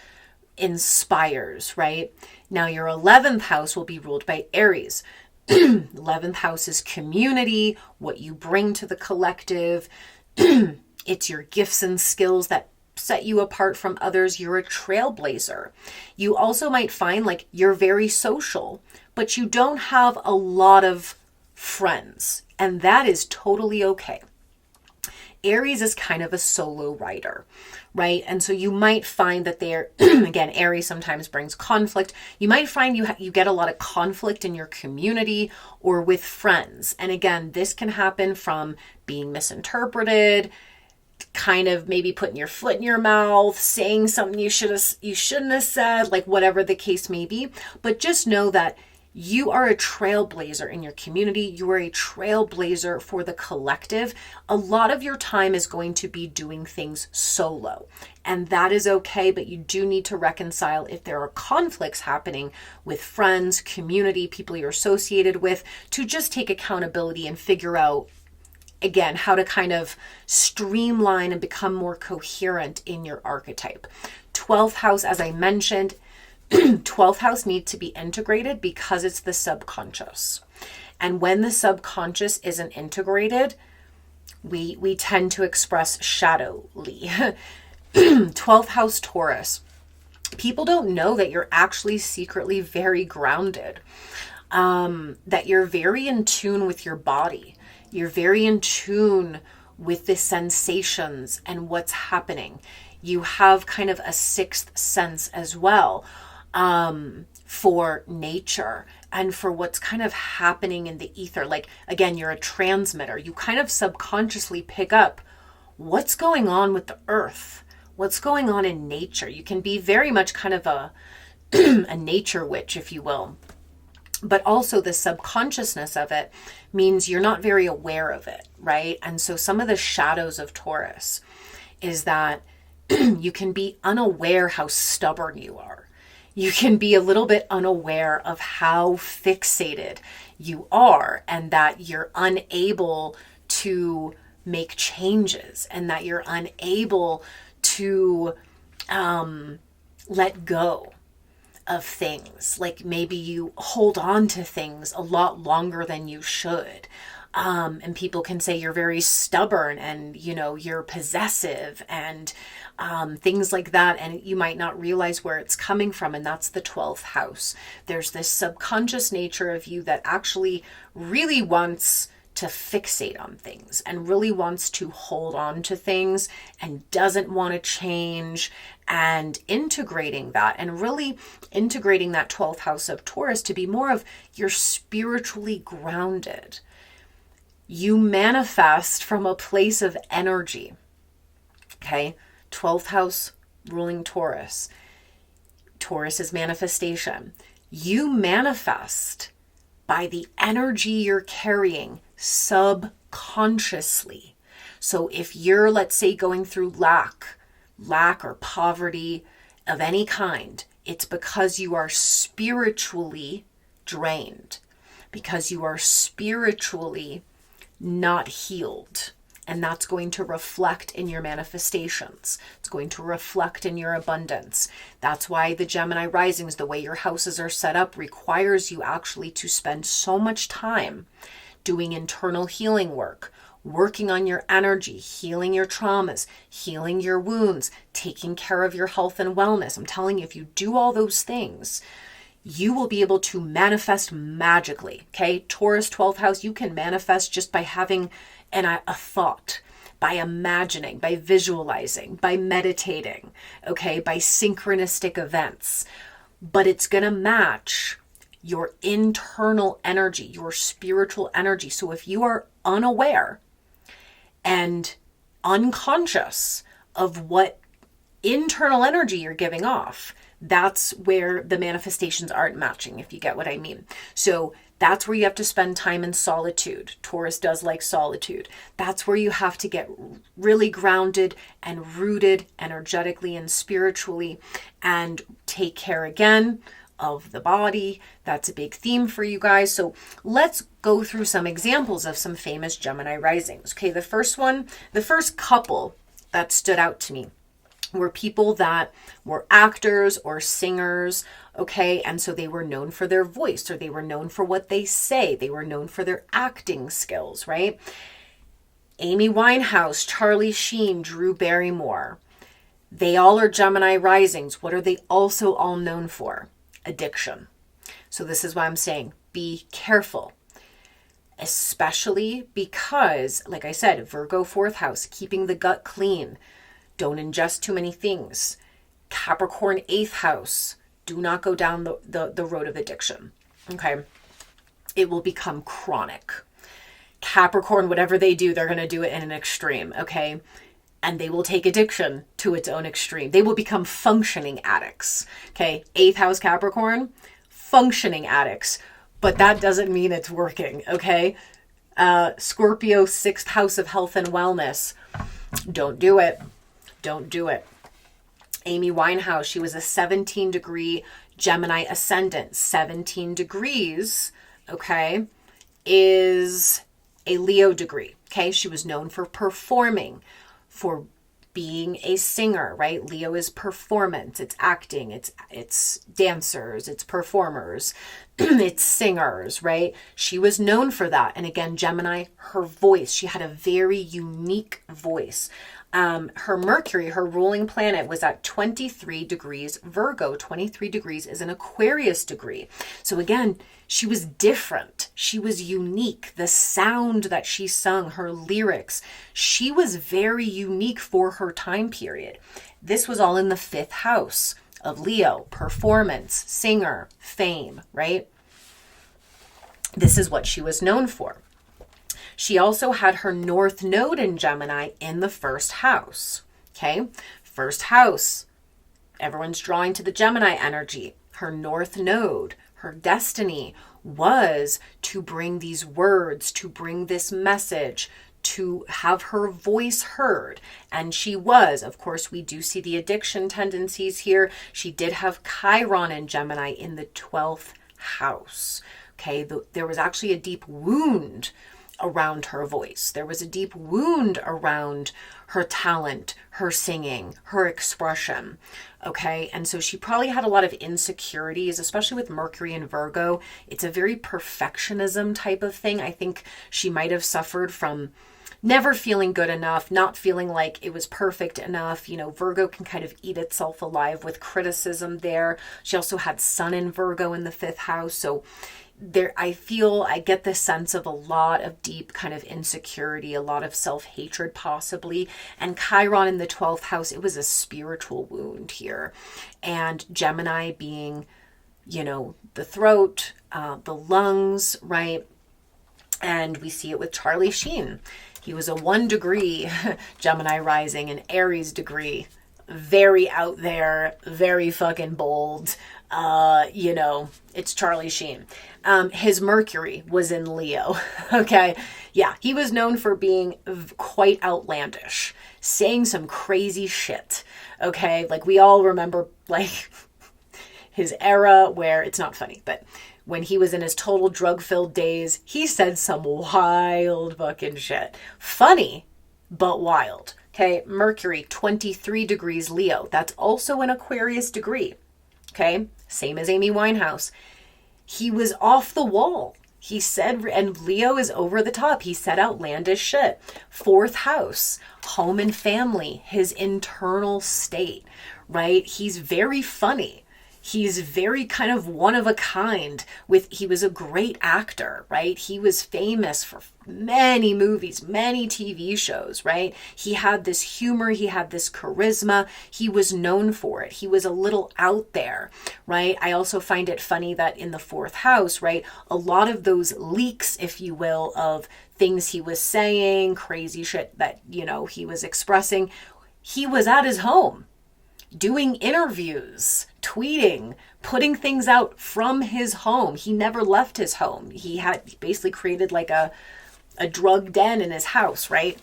inspires, right? Now your 11th house will be ruled by Aries. 11th house is community, what you bring to the collective. It's your gifts and skills that set you apart from others. You're a trailblazer. You also might find like you're very social, but you don't have a lot of friends, and that is totally okay. Aries is kind of a solo writer, right? And so you might find that they're, again, Aries sometimes brings conflict. You might find you get a lot of conflict in your community or with friends. And again, this can happen from being misinterpreted, kind of maybe putting your foot in your mouth, saying something you shouldn't have said, like whatever the case may be. But just know that you are a trailblazer in your community. You are a trailblazer for the collective. A lot of your time is going to be doing things solo, and that is okay, but you do need to reconcile if there are conflicts happening with friends, community, people you're associated with, to just take accountability and figure out, again, how to kind of streamline and become more coherent in your archetype. 12th house, as I mentioned, 12th house needs to be integrated because it's the subconscious. And when the subconscious isn't integrated, we tend to express shadowly. 12th house Taurus. People don't know that you're actually secretly very grounded, that you're very in tune with your body. You're very in tune with the sensations and what's happening. You have kind of a sixth sense as well, for nature and for what's kind of happening in the ether. Like, again, you're a transmitter. You kind of subconsciously pick up what's going on with the earth, what's going on in nature. You can be very much kind of a a nature witch, if you will. But also the subconsciousness of it means you're not very aware of it, right? And so some of the shadows of Taurus is that you can be unaware how stubborn you are. You can be a little bit unaware of how fixated you are, and that you're unable to make changes, and that you're unable to let go of things. Like maybe you hold on to things a lot longer than you should. And people can say you're very stubborn and, you're possessive and things like that. And you might not realize where it's coming from. And that's the 12th house. There's this subconscious nature of you that actually really wants to fixate on things and really wants to hold on to things and doesn't want to change, and integrating that and really integrating that 12th house of Taurus to be more of you're spiritually grounded. You manifest from a place of energy. Okay. 12th house ruling Taurus. Taurus is manifestation. You manifest by the energy you're carrying subconsciously. So if you're, let's say, going through lack or poverty of any kind, it's because you are spiritually drained, because you are spiritually not healed. And that's going to reflect in your manifestations. It's going to reflect in your abundance. That's why the Gemini risings, the way your houses are set up, requires you actually to spend so much time doing internal healing work, working on your energy, healing your traumas, healing your wounds, taking care of your health and wellness. I'm telling you, if you do all those things, you will be able to manifest magically. Okay, Taurus 12th house, you can manifest just by having a thought, by imagining, by visualizing, by meditating, okay, by synchronistic events. But it's going to match your internal energy, your spiritual energy. So if you are unaware and unconscious of what internal energy you're giving off, that's where the manifestations aren't matching, if you get what I mean. So that's where you have to spend time in solitude. Taurus does like solitude. That's where you have to get really grounded and rooted energetically and spiritually, and take care again of the body. That's a big theme for you guys. So let's go through some examples of some famous Gemini risings. Okay, the first couple that stood out to me were people that were actors or singers, okay? And so they were known for their voice, or they were known for what they say. They were known for their acting skills, right? Amy Winehouse, Charlie Sheen, Drew Barrymore. They all are Gemini risings. What are they also all known for? Addiction. So this is why I'm saying be careful, especially because, like I said, Virgo 4th house, keeping the gut clean. Don't ingest too many things. Capricorn 8th house, do not go down the road of addiction. Okay. It will become chronic. Capricorn, whatever they do, they're going to do it in an extreme. Okay. And they will take addiction to its own extreme. They will become functioning addicts. Okay. 8th house Capricorn, functioning addicts. But that doesn't mean it's working. Okay. Scorpio 6th house of health and wellness. Don't do it. Don't do it. Amy Winehouse, she was a 17-degree Gemini ascendant. 17 degrees, okay, is a Leo degree, okay? She was known for performing, for being a singer, right? Leo is performance, it's acting, it's dancers, it's performers, it's singers, right? She was known for that. And again, Gemini, her voice, she had a very unique voice. Her Mercury, her ruling planet, was at 23 degrees Virgo. 23 degrees is an Aquarius degree. So again, she was different. She was unique. The sound that she sung, her lyrics, she was very unique for her time period. This was all in the 5th house of Leo, performance, singer, fame, right? This is what she was known for. She also had her North Node in Gemini in the 1st house. Okay, 1st house. Everyone's drawing to the Gemini energy. Her North Node, her destiny was to bring these words, to bring this message, to have her voice heard. And she was. Of course, we do see the addiction tendencies here. She did have Chiron in Gemini in the 12th house. Okay, there was actually a deep wound around her voice. There was a deep wound around her talent, her singing, her expression. Okay, and so she probably had a lot of insecurities, especially with Mercury and Virgo. It's a very perfectionism type of thing. I think she might have suffered from never feeling good enough, not feeling like it was perfect enough. You know, Virgo can kind of eat itself alive with criticism there. She also had Sun in Virgo in the 5th house. So there, I get the sense of a lot of deep kind of insecurity, a lot of self-hatred possibly. And Chiron in the 12th house, it was a spiritual wound here. And Gemini being, you know, the throat, the lungs, right? And we see it with Charlie Sheen. He was a 1 degree Gemini rising, an Aries degree. Very out there, very fucking bold. You know, it's Charlie Sheen. His Mercury was in Leo. Okay. Yeah. He was known for being quite outlandish, saying some crazy shit. Okay. Like we all remember like his era where it's not funny, but when he was in his total drug-filled days, he said some wild fucking shit. Funny, but wild. Okay. Mercury, 23 degrees Leo. That's also an Aquarius degree. Okay. Same as Amy Winehouse. He was off the wall. He said, and Leo is over the top. He said outlandish shit. 4th house, home and family, his internal state, right? He's very funny. He's very kind of one of a kind he was a great actor, right? He was famous for many movies, many TV shows, right? He had this humor, he had this charisma, he was known for it. He was a little out there, right? I also find it funny that in the 4th house, right, a lot of those leaks, if you will, of things he was saying, crazy shit that, you know, he was expressing, he was at his home, doing interviews, tweeting, putting things out from his home. He never left his home. He basically created like a drug den in his house, right?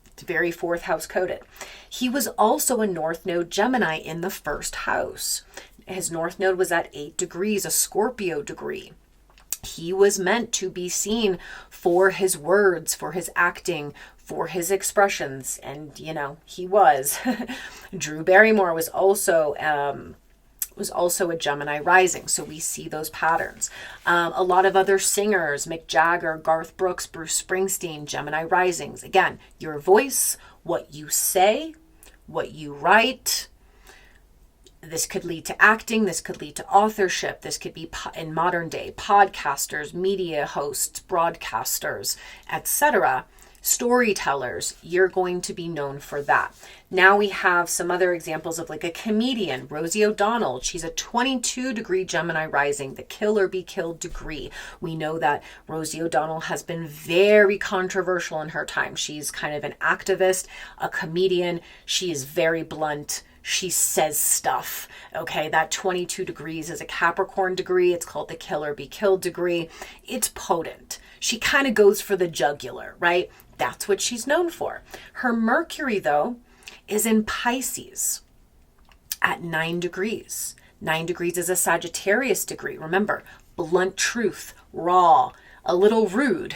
It's very 4th house coded. He was also a North Node Gemini in the 1st house. His North Node was at 8 degrees, a Scorpio degree. He was meant to be seen for his words, for his acting, for his expressions. And, you know, he was. Drew Barrymore was also a Gemini rising. So we see those patterns. A lot of other singers, Mick Jagger, Garth Brooks, Bruce Springsteen, Gemini risings. Again, your voice, what you say, what you write. This could lead to acting. This could lead to authorship. This could be in modern day podcasters, media hosts, broadcasters, etc. Storytellers. You're going to be known for that. Now we have some other examples of like a comedian, Rosie O'Donnell. She's a 22 degree Gemini rising, the kill or be killed degree. We know that Rosie O'Donnell has been very controversial in her time. She's kind of an activist, a comedian. She is very blunt. She says stuff. Okay, that 22 degrees is a Capricorn degree. It's called the kill or be killed degree. It's potent. She kind of goes for the jugular, right? That's what she's known for. Her Mercury, though, is in Pisces at 9 degrees. 9 degrees is a Sagittarius degree. Remember, blunt truth, raw, a little rude.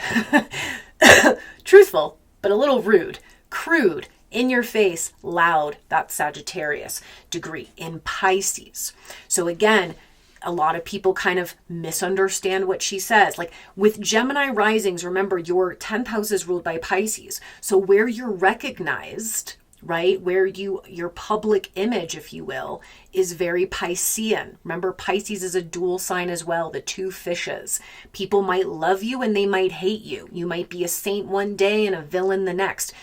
Truthful, but a little rude. Crude, in your face, loud. That's Sagittarius degree in Pisces. So again, a lot of people kind of misunderstand what she says. Like with Gemini risings, remember your 10th house is ruled by Pisces. So where you're recognized, right? Where your public image, if you will, is very Piscean. Remember, Pisces is a dual sign as well, the two fishes. People might love you and they might hate you. You might be a saint one day and a villain the next.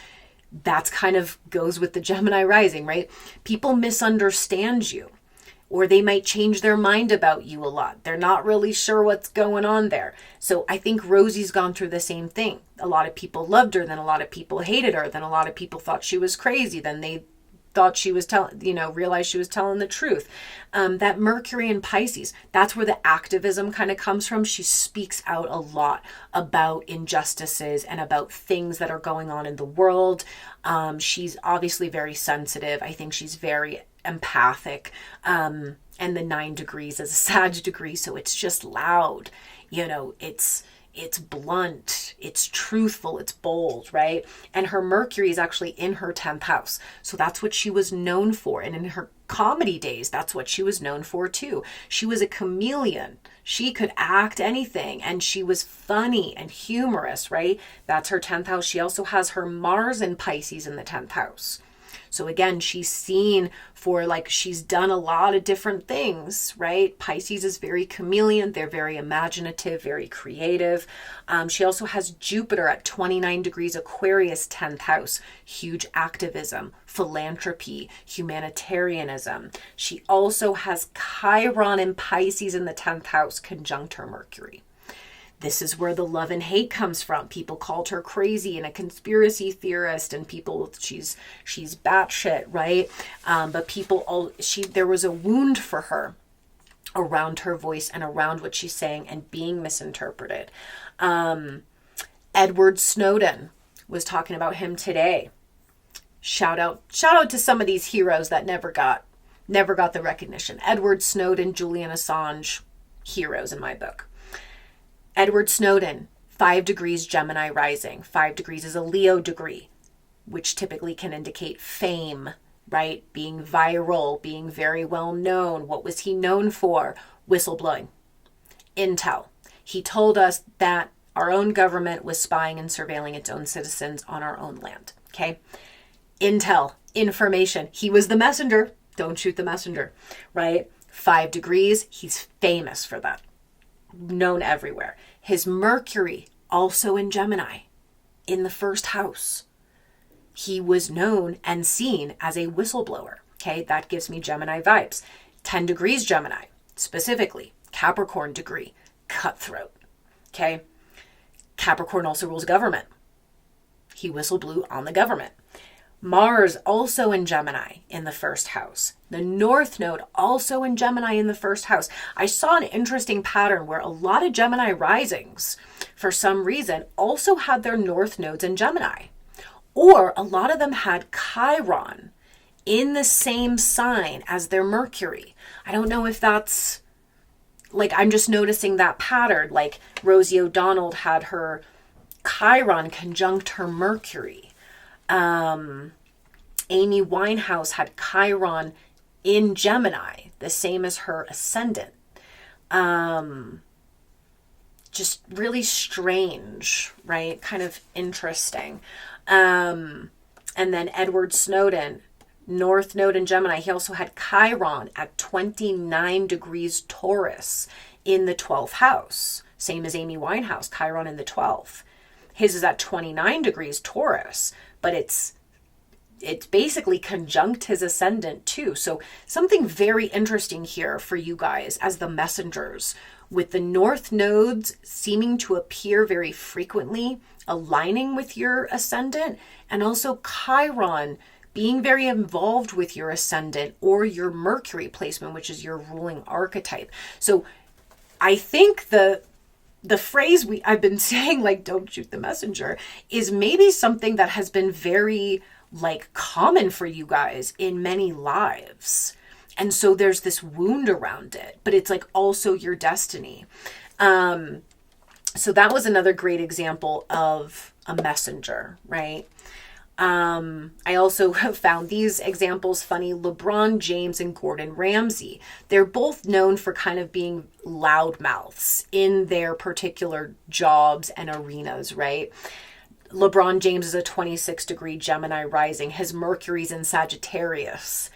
That's kind of goes with the Gemini rising, right? People misunderstand you, or they might change their mind about you a lot. They're not really sure what's going on there. So I think Rosie's gone through the same thing. A lot of people loved her, then a lot of people hated her, then a lot of people thought she was crazy, then they thought she was realized she was telling the truth. That Mercury in Pisces, that's where the activism kind of comes from. She speaks out a lot about injustices and about things that are going on in the world. She's obviously very sensitive. I think she's very empathic. And the 9 degrees is a Sag degree, so it's just loud. It's blunt, it's truthful, it's bold, right? And her Mercury is actually in her 10th house. So that's what she was known for. And in her comedy days, that's what she was known for too. She was a chameleon. She could act anything, and she was funny and humorous, right? That's her 10th house. She also has her Mars in Pisces in the 10th house. So again, she's seen for she's done a lot of different things, right? Pisces is very chameleon. They're very imaginative, very creative. She also has Jupiter at 29 degrees Aquarius, 10th house, huge activism, philanthropy, humanitarianism. She also has Chiron in Pisces in the 10th house, conjunct her Mercury. This is where the love and hate comes from. People called her crazy and a conspiracy theorist, and she's batshit, right? But there was a wound for her around her voice and around what she's saying and being misinterpreted. Edward Snowden was talking about him today. Shout out to some of these heroes that never got the recognition. Edward Snowden, Julian Assange, heroes in my book. Edward Snowden, 5 degrees Gemini rising. 5 degrees is a Leo degree, which typically can indicate fame, right? Being viral, being very well known. What was he known for? Whistleblowing. Intel. He told us that our own government was spying and surveilling its own citizens on our own land, okay? Intel, information. He was the messenger. Don't shoot the messenger, right? 5 degrees, he's famous for that. Known everywhere. His Mercury also in Gemini in the 1st house. He was known and seen as a whistleblower. Okay, that gives me Gemini vibes. 10 degrees Gemini, specifically Capricorn degree, cutthroat. Okay, Capricorn also rules government. He whistleblew on the government. Mars also in Gemini in the 1st house. The North Node also in Gemini in the 1st house. I saw an interesting pattern where a lot of Gemini risings, for some reason, also had their North Nodes in Gemini. Or a lot of them had Chiron in the same sign as their Mercury. I don't know if that's, I'm just noticing that pattern. Rosie O'Donnell had her Chiron conjunct her Mercury. Amy Winehouse had Chiron in Gemini, the same as her ascendant. Just really strange, right? Kind of interesting. And then Edward Snowden, North Node in Gemini, he also had Chiron at 29 degrees Taurus in the 12th house. Same as Amy Winehouse, Chiron in the 12th. His is at 29 degrees Taurus, but it's basically conjunct his ascendant too. So something very interesting here for you guys as the messengers, with the North nodes seeming to appear very frequently aligning with your ascendant, and also Chiron being very involved with your ascendant or your Mercury placement, which is your ruling archetype. So I think the phrase I've been saying, don't shoot the messenger, is maybe something that has been very common for you guys in many lives. And so there's this wound around it, but it's also your destiny. So that was another great example of a messenger, right? I also have found these examples funny. LeBron James and Gordon Ramsay. They're both known for kind of being loudmouths in their particular jobs and arenas, right? LeBron James is a 26-degree Gemini rising. His Mercury's in Sagittarius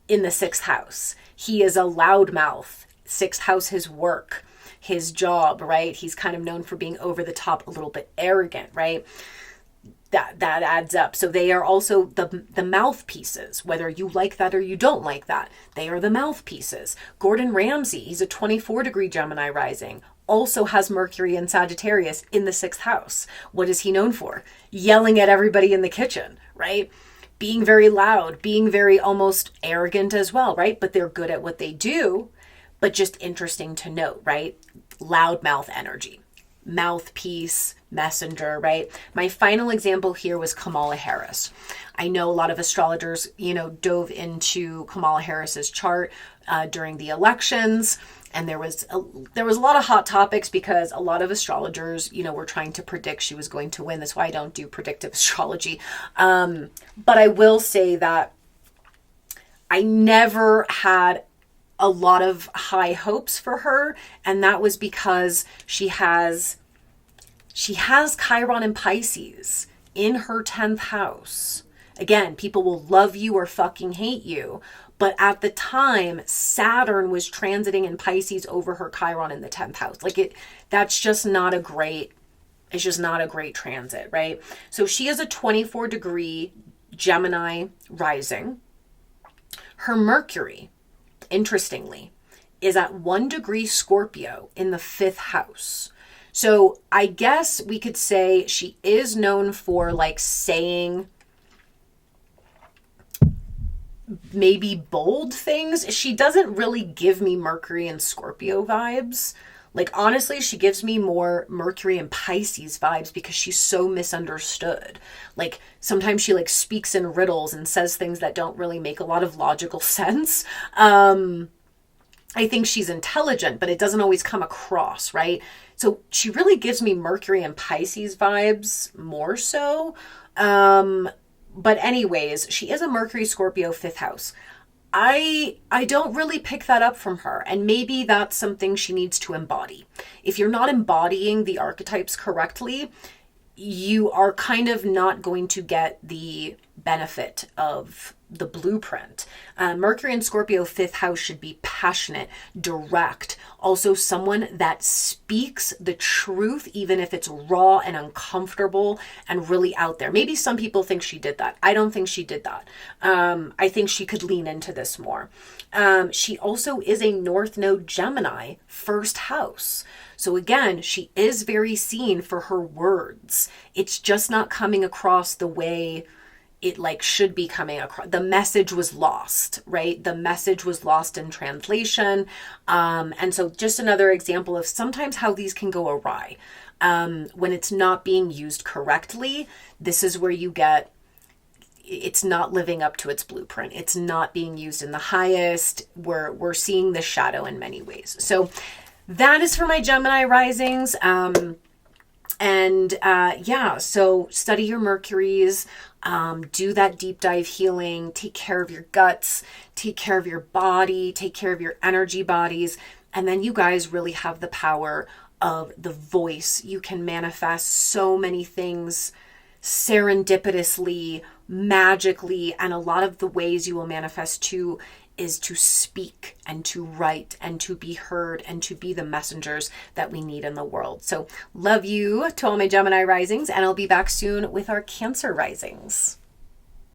in the 6th house. He is a loudmouth. 6th house, his work, his job, right? He's kind of known for being over the top, a little bit arrogant, right? That adds up. So they are also the mouthpieces, whether you like that or you don't like that. They are the mouthpieces. Gordon Ramsay, he's a 24-degree Gemini rising, also has Mercury in Sagittarius in the 6th house. What is he known for? Yelling at everybody in the kitchen, right? Being very loud, being very almost arrogant as well, right? But they're good at what they do, but just interesting to note, right? Loudmouth energy. Mouthpiece, messenger, right? My final example here was Kamala Harris. I know a lot of astrologers, dove into Kamala Harris's chart during the elections, and there was a lot of hot topics because a lot of astrologers, were trying to predict she was going to win. That's why I don't do predictive astrology. But I will say that I never had a lot of high hopes for her, and that was because she has Chiron in Pisces in her 10th house. Again, people will love you or fucking hate you, but at the time Saturn was transiting in Pisces over her Chiron in the 10th house. That's just not a great, it's just not a great transit, right? So she is a 24-degree Gemini rising. Her Mercury, interestingly, is at 1 degree Scorpio in the 5th house. So I guess we could say she is known for saying maybe bold things. She doesn't really give me Mercury and Scorpio vibes. Honestly, she gives me more Mercury and Pisces vibes because she's so misunderstood. Sometimes she speaks in riddles and says things that don't really make a lot of logical sense. I think she's intelligent, but it doesn't always come across, right? So she really gives me Mercury and Pisces vibes more so. But anyways, she is a Mercury Scorpio 5th house. I don't really pick that up from her, and maybe that's something she needs to embody. If you're not embodying the archetypes correctly, you are kind of not going to get the benefit of the blueprint. Mercury in Scorpio 5th house should be passionate, direct, also someone that speaks the truth, even if it's raw and uncomfortable and really out there. Maybe some people think she did that. I don't think she did that. I think she could lean into this more. She also is a North Node Gemini 1st house. So again, she is very seen for her words. It's just not coming across the way it should be coming across. The message was lost, right? The message was lost in translation. And so just another example of sometimes how these can go awry. When it's not being used correctly, this is where you get, it's not living up to its blueprint. It's not being used in the highest. We're seeing the shadow in many ways. So that is for my Gemini risings. So study your Mercuries, do that deep dive healing, take care of your guts, take care of your body, take care of your energy bodies. And then you guys really have the power of the voice. You can manifest so many things serendipitously, magically, and a lot of the ways you will manifest too is to speak and to write and to be heard and to be the messengers that we need in the world. So love you to all my Gemini risings, and I'll be back soon with our Cancer risings.